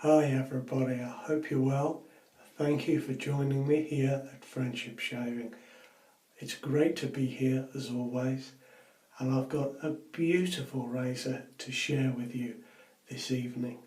Hi everybody, I hope you're well. Thank you for joining me here at Friendship Shaving. It's great to be here as always, and I've got a beautiful razor to share with you this evening.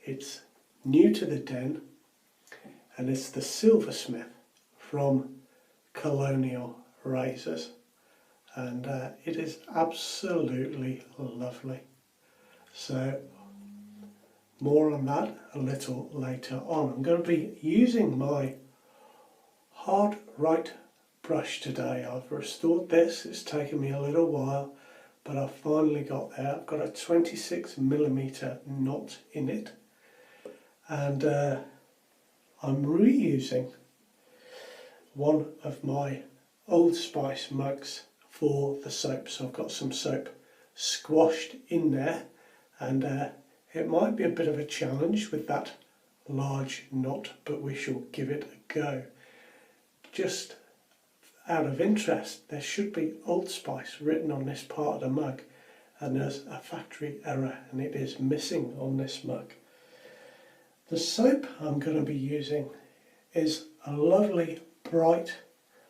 It's new to the den and it's the Silversmith from Colonial Razors, and it is absolutely lovely. So more on that a little later on. I'm going to be using my hard right brush today. I've restored this, it's taken me a little while, but I've finally got there. I've got a 26mm knot in it, and I'm reusing one of my Old Spice mugs for the soap. So I've got some soap squashed in there, and it might be a bit of a challenge with that large knot, but we shall give it a go. Just out of interest, there should be Old Spice written on this part of the mug, and there's a factory error and it is missing on this mug. The soap I'm going to be using is a lovely bright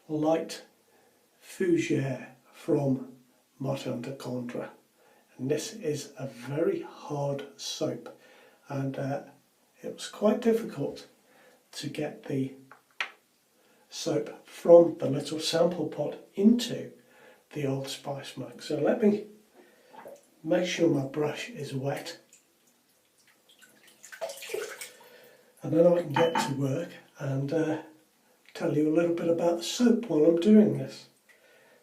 light Fougère from Candré. And this is a very hard soap, and it was quite difficult to get the soap from the little sample pot into the Old Spice mug. So let me make sure my brush is wet, and then I can get to work and tell you a little bit about the soap while I'm doing this.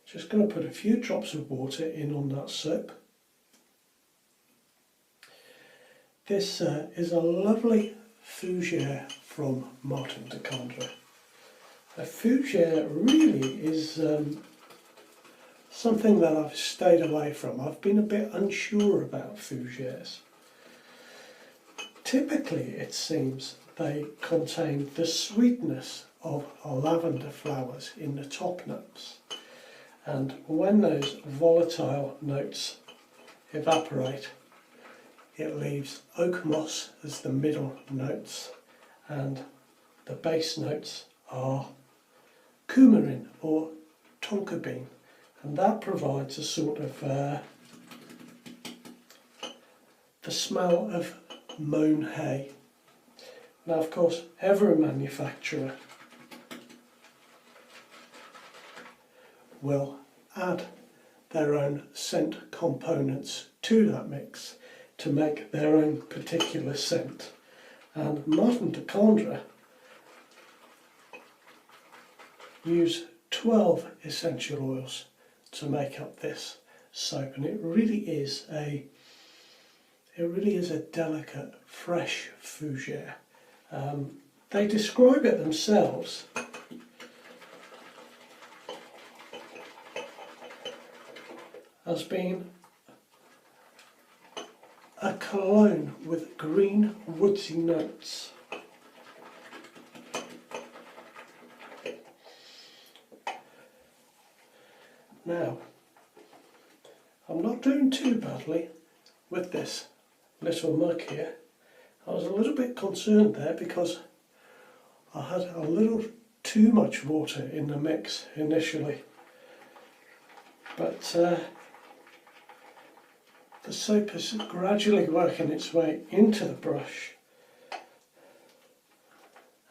Just going to put a few drops of water in on that soap. This is a lovely Fougère from Candré. A Fougère really is something that I've stayed away from. I've been a bit unsure about Fougères. Typically, it seems, they contain the sweetness of lavender flowers in the top notes. And when those volatile notes evaporate, it leaves oak moss as the middle notes, and the base notes are coumarin or tonka bean, and that provides a sort of the smell of mown hay. Now, of course, every manufacturer will add their own scent components to that mix to make their own particular scent, and Candré use 12 essential oils to make up this soap, and it really is a delicate, fresh Fougère. They describe it themselves as being a cologne with green woodsy notes. Now, I'm not doing too badly with this little mug here. I was a little bit concerned there because I had a little too much water in the mix initially, but the soap is gradually working its way into the brush,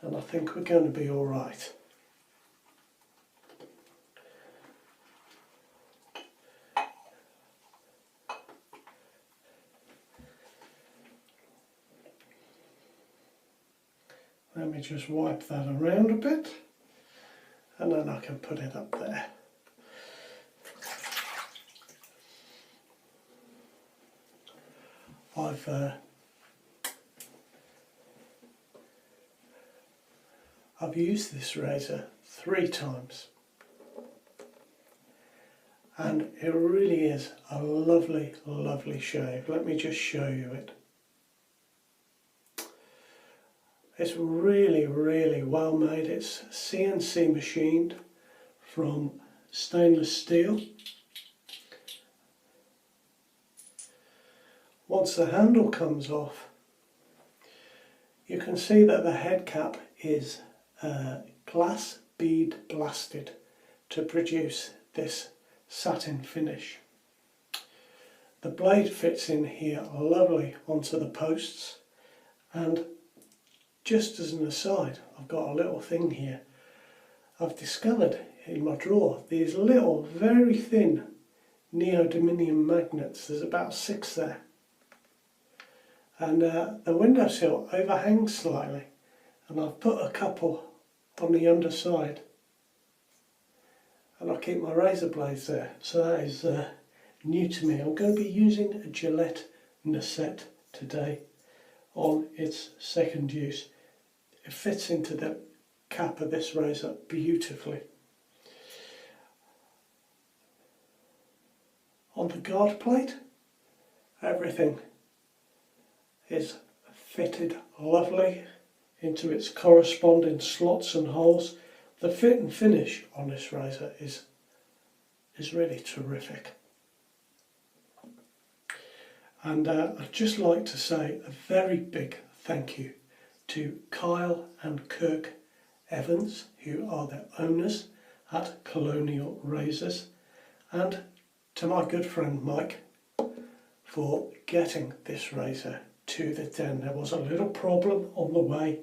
and I think we're going to be all right. Let me just wipe that around a bit, and then I can put it up there. I've used this razor 3 times, and it really is a lovely, lovely shave. Let me just show you it. It's really, really well made. It's CNC machined from stainless steel. Once the handle comes off, You can see that the head cap is glass bead blasted to produce this satin finish. The blade fits in here lovely onto the posts, and just as an aside, I've got a little thing here. I've discovered in my drawer these little very thin neodymium magnets. There's about 6 there, and the windowsill overhangs slightly, and I've put a couple on the underside, and I keep my razor blades there. So that is new to me. I'm going to be using a Gillette Nacet today on its second use. It fits into the cap of this razor beautifully. On the guard plate, everything is fitted lovely into its corresponding slots and holes. The fit and finish on this razor is really terrific. And I'd just like to say a very big thank you to Kyle and Kirk Evans, who are the owners at Colonial Razors, and to my good friend Mike for getting this razor to the den. There was a little problem on the way.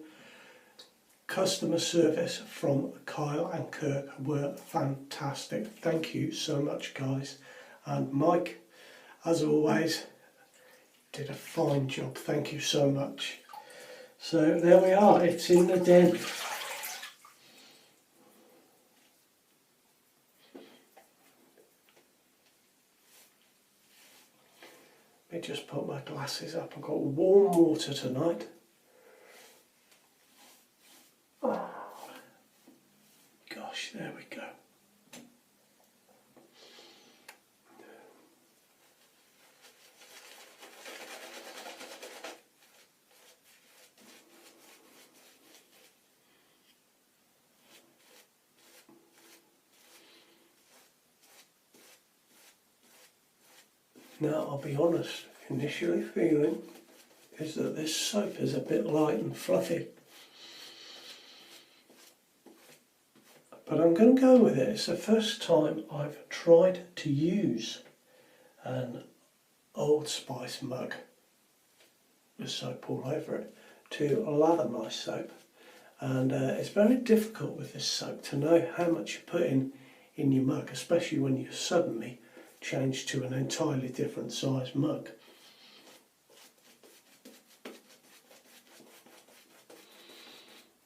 Customer service from Kyle and Kirk were fantastic. Thank you so much, guys. And Mike, as always, did a fine job. Thank you so much. So there we are, it's in the den. Let me just put my glasses up. I've got warm water tonight. Oh, gosh, there we go. Now, I'll be honest, initially feeling is that this soap is a bit light and fluffy. But I'm going to go with it. It's the first time I've tried to use an Old Spice mug with soap all over it to lather my soap. And it's very difficult with this soap to know how much you put in your mug, especially when you suddenly change to an entirely different size mug.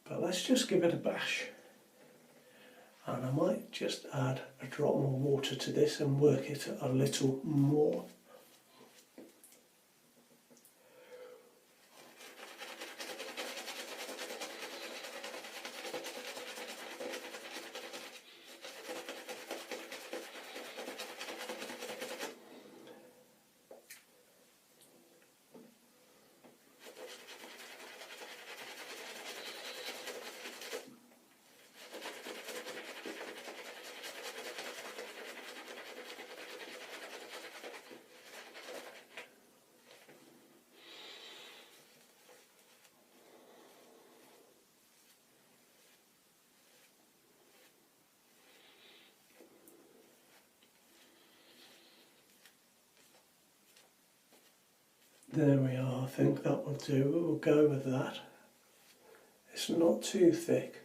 But let's just give it a bash. And I might just add a drop more water to this and work it a little more. There we are, I think that will do. We'll go with that. It's not too thick.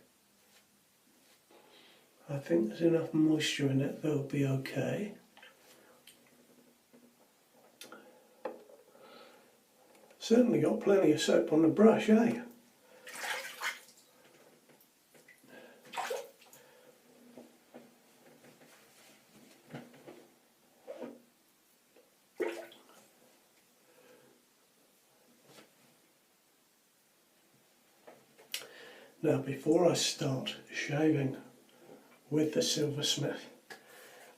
I think there's enough moisture in it, that'll be okay. Certainly got plenty of soap on the brush, eh? Now, before I start shaving with the Silversmith,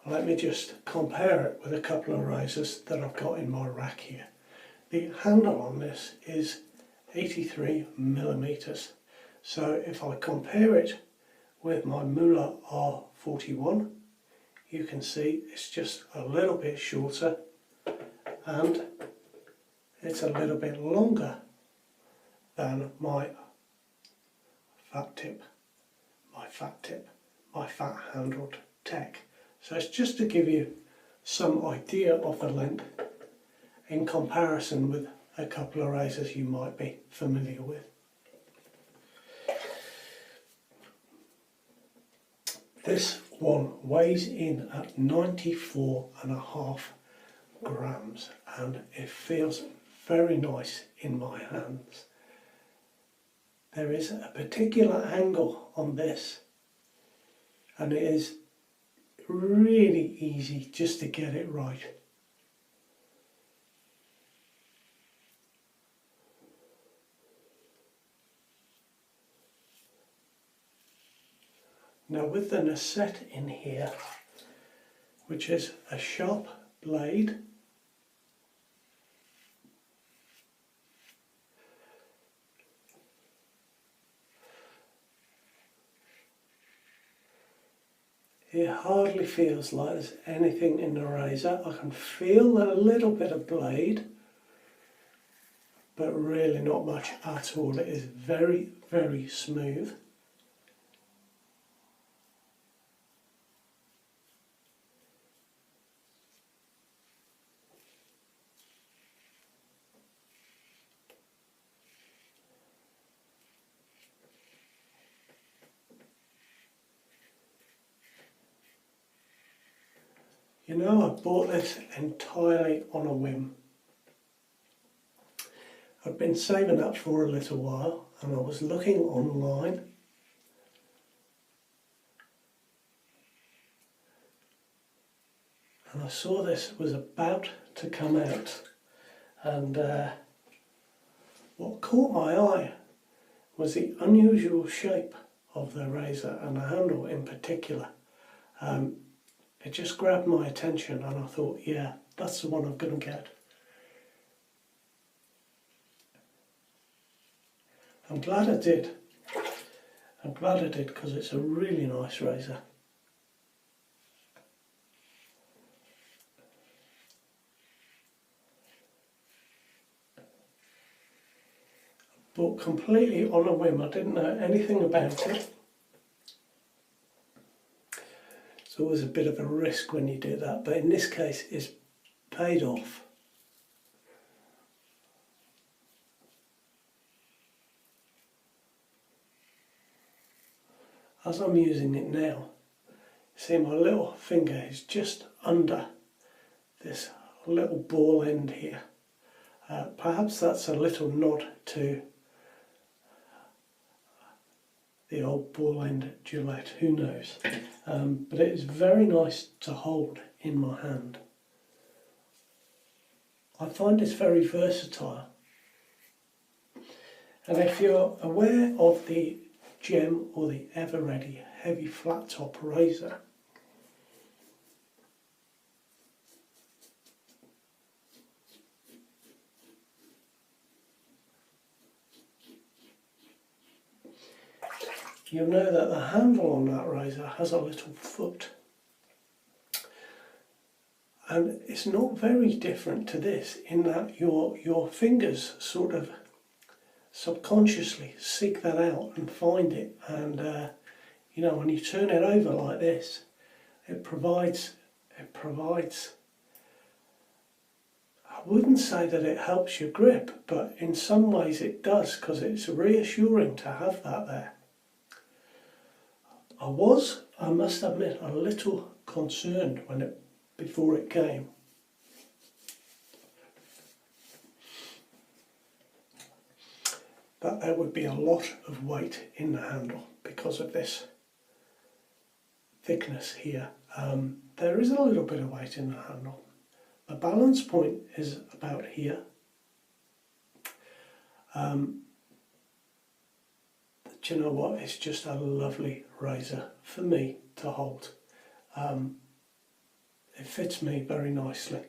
let me just compare it with a couple of razors that I've got in my rack here. The handle on this is 83mm, so if I compare it with my Muller R41, you can see it's just a little bit shorter and it's a little bit longer than my fat handled tech. So it's just to give you some idea of the length in comparison with a couple of razors you might be familiar with. This one weighs in at 94.5 grams and it feels very nice in my hands. There is a particular angle on this and it is really easy just to get it right. Now with the Nacet in here, which is a sharp blade, it hardly feels like there's anything in the razor. I can feel a little bit of blade, but really not much at all. It is very, very smooth. You know, I bought this entirely on a whim. I've been saving up for a little while and I was looking online and I saw this was about to come out, and what caught my eye was the unusual shape of the razor and the handle in particular. It just grabbed my attention and I thought, yeah, that's the one I'm going to get. I'm glad I did. I'm glad I did because it's a really nice razor. But completely on a whim, I didn't know anything about it. It's always a bit of a risk when you do that, but in this case it's paid off. As I'm using it now, see my little finger is just under this little ball end here. Perhaps that's a little nod to the old ball end Gillette, who knows. But it is very nice to hold in my hand. I find it's very versatile. And if you're aware of the Gem or the Ever Ready heavy flat top razor, you'll know that the handle on that razor has a little foot. And it's not very different to this in that your fingers sort of subconsciously seek that out and find it. And you know, when you turn it over like this, it provides, I wouldn't say that it helps your grip, but in some ways it does, because it's reassuring to have that there. I must admit, a little concerned before it came. That there would be a lot of weight in the handle because of this thickness here. There is a little bit of weight in the handle. The balance point is about here. Do you know what? It's just a lovely razor for me to hold. It fits me very nicely.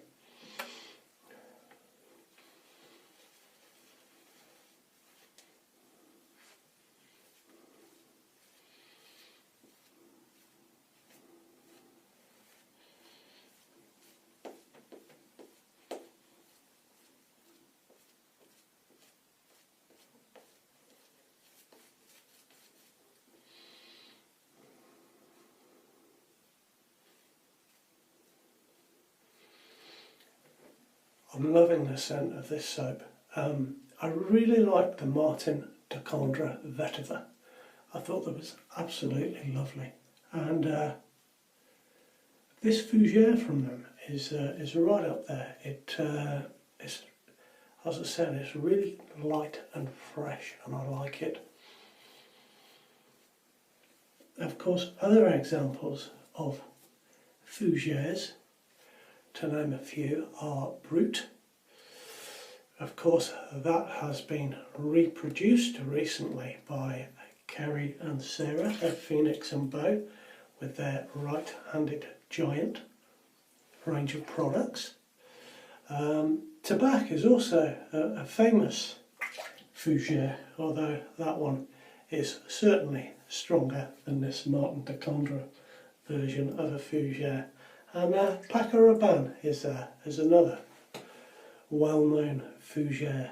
I'm loving the scent of this soap. I really like the Martin de Candré vetiver. I thought that was absolutely lovely. And this Fougère from them is right up there. It's, as I said, it's really light and fresh, and I like it. Of course, other examples of Fougères, to name a few, are Brut. Of course, that has been reproduced recently by Kerry and Sarah at Phoenix and Bow with their right-handed giant range of products. Tobacco is also a famous Fougère, although that one is certainly stronger than this Martin de Candré version of a Fougère. And Paco Rabanne is another well-known Fougère.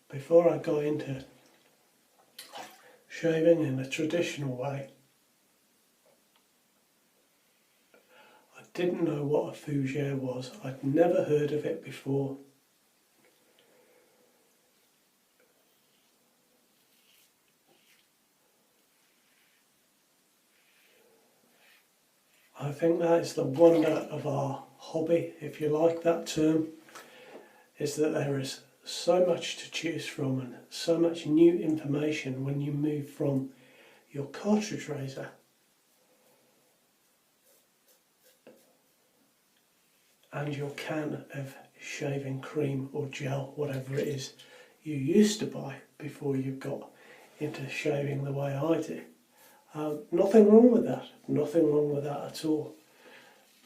Before I go into shaving in a traditional way, I didn't know what a Fougère was. I'd never heard of it before. I think that is the wonder of our hobby, if you like that term, is that there is so much to choose from and so much new information when you move from your cartridge razor and your can of shaving cream or gel, whatever it is you used to buy before you got into shaving the way I do. Nothing wrong with that, nothing wrong with that at all.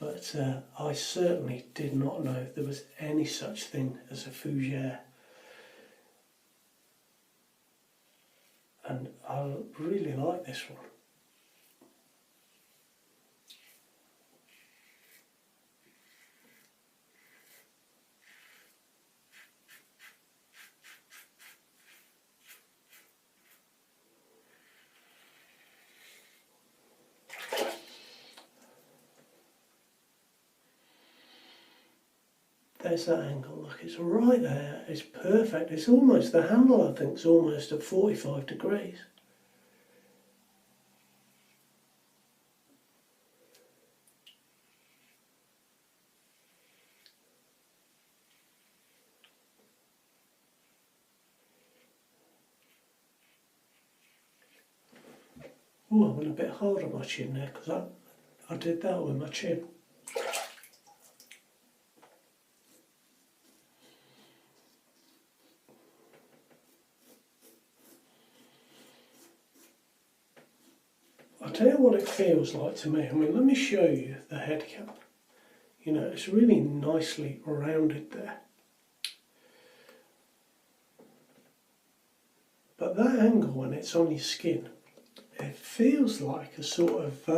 But I certainly did not know there was any such thing as a Fougère. And I really like this one. There's that angle, look, it's right there, it's perfect. It's almost, the handle I think is almost at 45 degrees. Oh, I went a bit hard on my chin there because I did that with my chin. I'll tell you what it feels like to me. I mean, let me show you the head cap. You know, it's really nicely rounded there. But that angle when it's on your skin, it feels like a sort of,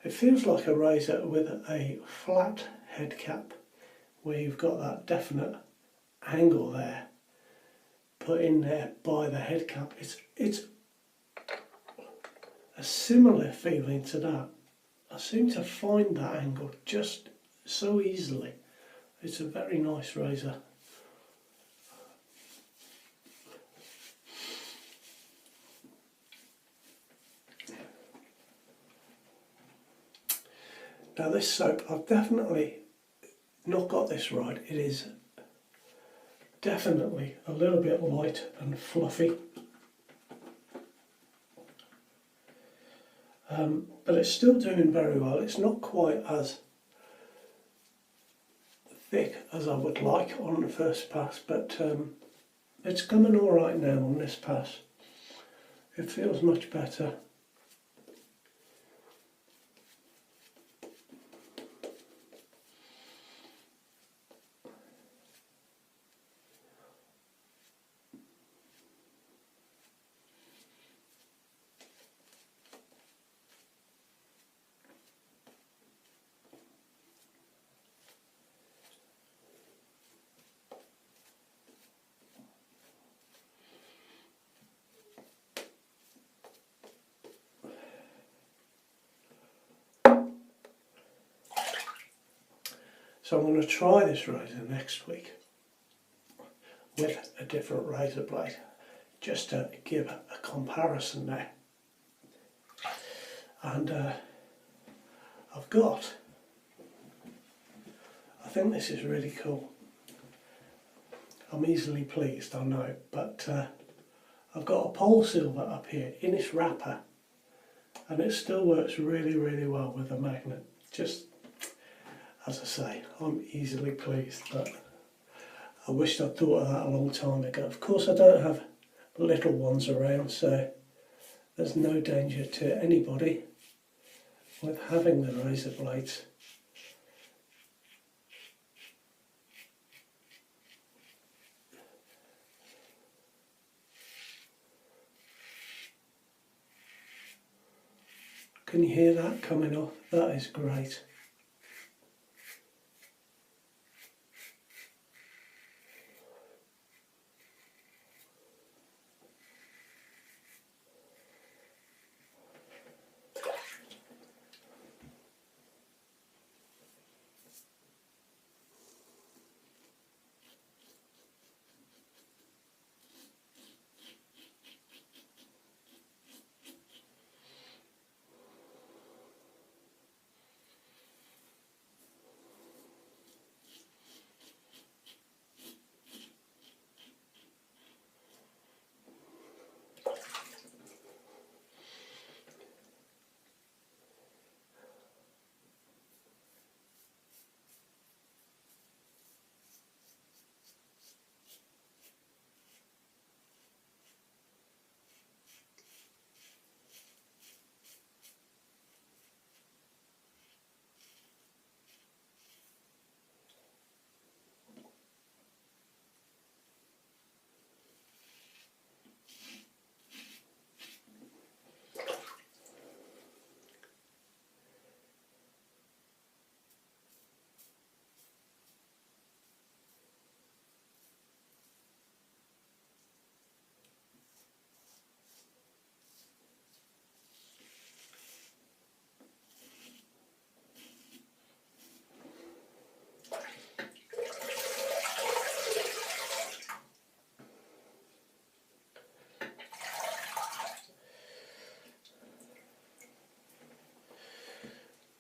it feels like a razor with a flat head cap where you've got that definite angle there put in there by the head cap. It's a similar feeling to that. I seem to find that angle just so easily. It's a very nice razor. Now this soap, I've definitely not got this right. It is definitely a little bit light and fluffy. But it's still doing very well. It's not quite as thick as I would like on the first pass, but it's coming all right now on this pass. It feels much better. So I'm going to try this razor next week with a different razor blade, just to give a comparison there. And I've got, I think this is really cool. I'm easily pleased, I know, but I've got a pole silver up here in its wrapper, and it still works really, really well with the magnet. Just, as I say, I'm easily pleased, but I wished I'd thought of that a long time ago. Of course, I don't have little ones around, so there's no danger to anybody with having the razor blades. Can you hear that coming off? That is great.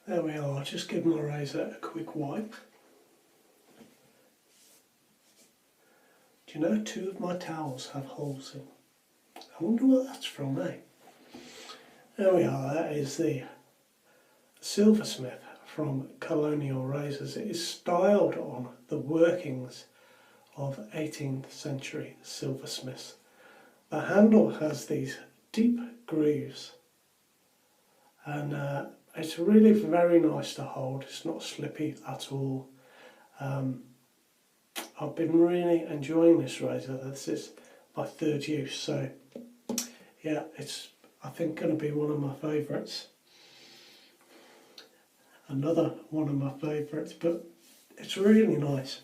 There we are, just give my razor a quick wipe. Do you know, 2 of my towels have holes in? I wonder what that's from, eh? There we are, that is the Silversmith from Colonial Razors. It is styled on the workings of 18th century silversmiths. The handle has these deep grooves, and it's really very nice to hold. It's not slippy at all. I've been really enjoying this razor. This is my 3rd use, so yeah, it's, I think, going to be one of my favourites. Another one of my favourites, but it's really nice.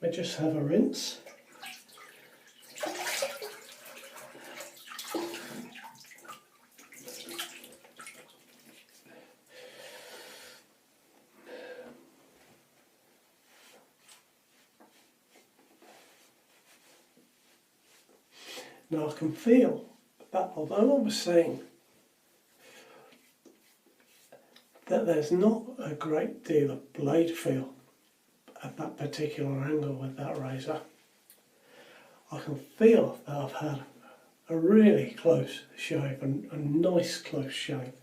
I just have a rinse. Now I can feel that, although I was saying that there's not a great deal of blade feel at that particular angle with that razor, I can feel that I've had a really close shave, a nice close shave.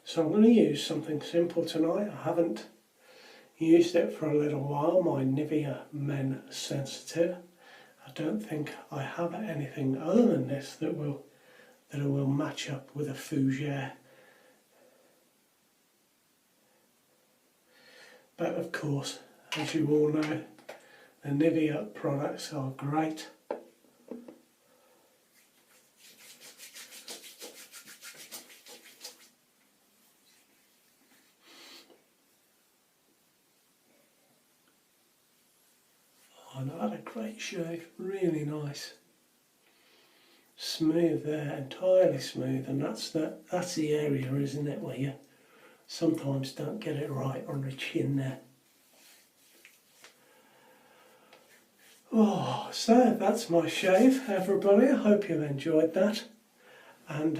So I'm going to use something simple tonight. I haven't used it for a little while, my Nivea Men Sensitive. I don't think I have anything other than this that will match up with a Fougère. But of course, as you all know, the Nivea products are great. Oh, and I had a great shave, really nice. smooth there, entirely smooth, and that's the area, isn't it, where you sometimes don't get it right on the chin there. Oh, so that's my shave, everybody. I hope you enjoyed that. And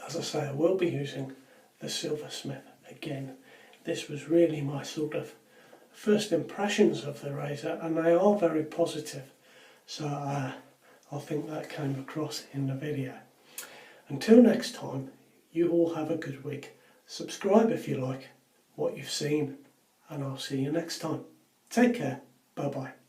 as I say, I will be using the Silversmith again. This was really my sort of first impressions of the razor, and they are very positive. So I think that came across in the video. Until next time, you all have a good week. Subscribe if you like what you've seen, and I'll see you next time. Take care. Bye bye.